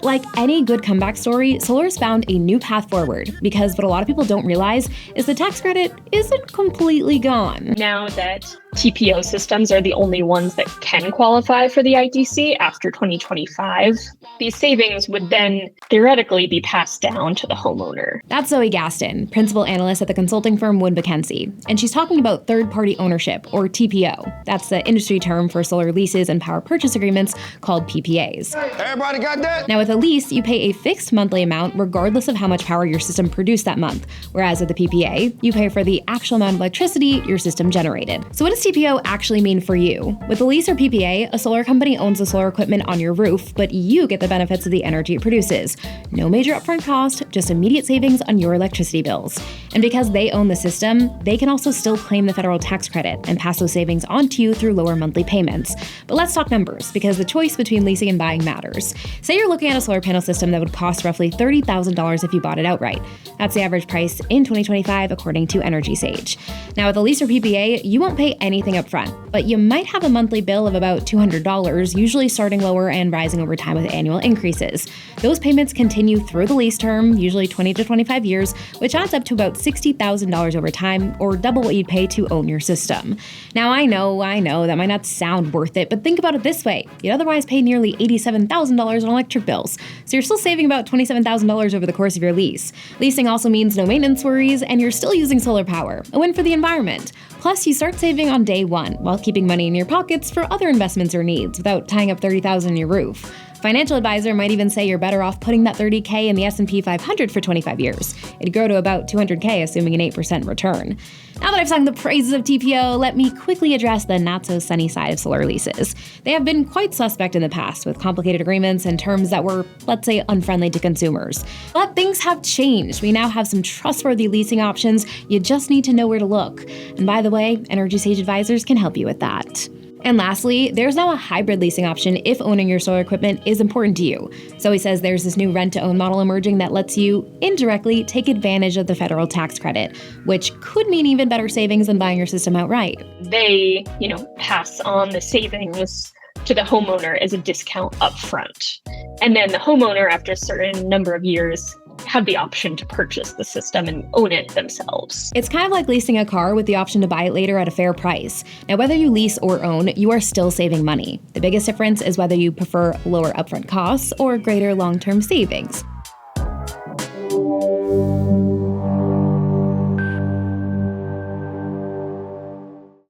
But like any good comeback story, solar's found a new path forward, because what a lot of people don't realize is the tax credit isn't completely gone. Now that TPO systems are the only ones that can qualify for the ITC after 2025, these savings would then theoretically be passed down to the homeowner. That's Zoe Gaston, principal analyst at the consulting firm Wood Mackenzie, and she's talking about third-party ownership, or TPO. That's the industry term for solar leases and power purchase agreements called PPAs. Everybody got that? Now with a lease, you pay a fixed monthly amount regardless of how much power your system produced that month, whereas with the PPA, you pay for the actual amount of electricity your system generated. So what does TPO actually mean for you? With a lease or PPA, a solar company owns the solar equipment on your roof, but you get the benefits of the energy it produces. No major upfront cost, just immediate savings on your electricity bills. And because they own the system, they can also still claim the federal tax credit and pass those savings on to you through lower monthly payments. But let's talk numbers, because the choice between leasing and buying matters. Say you're looking at a solar panel system that would cost roughly $30,000 if you bought it outright. That's the average price in 2025, according to Energy Sage. Now with a lease or PPA, you won't pay anything upfront, but you might have a monthly bill of about $200, usually starting lower and rising over time with annual increases. Those payments continue through the lease term, usually 20 to 25 years, which adds up to about $60,000 over time, or double what you'd pay to own your system. Now I know, that might not sound worth it, but think about it this way. You'd otherwise pay nearly $87,000 on electric bills, so you're still saving about $27,000 over the course of your lease. Leasing also means no maintenance worries, and you're still using solar power, a win for the environment. Plus, you start saving on day one, while keeping money in your pockets for other investments or needs without tying up $30,000 in your roof. Financial advisor might even say you're better off putting that $30K in the S&P 500 for 25 years. It'd grow to about $200K, assuming an 8% return. Now that I've sung the praises of TPO, let me quickly address the not-so-sunny side of solar leases. They have been quite suspect in the past, with complicated agreements and terms that were, let's say, unfriendly to consumers. But things have changed. We now have some trustworthy leasing options. You just need to know where to look. And by the way, Energy Sage advisors can help you with that. And lastly, there's now a hybrid leasing option if owning your solar equipment is important to you. Zoe says there's this new rent-to-own model emerging that lets you indirectly take advantage of the federal tax credit, which could mean even better savings than buying your system outright. They, pass on the savings to the homeowner as a discount upfront. And then the homeowner, after a certain number of years, have the option to purchase the system and own it themselves. It's kind of like leasing a car with the option to buy it later at a fair price. Now, whether you lease or own, you are still saving money. The biggest difference is whether you prefer lower upfront costs or greater long-term savings.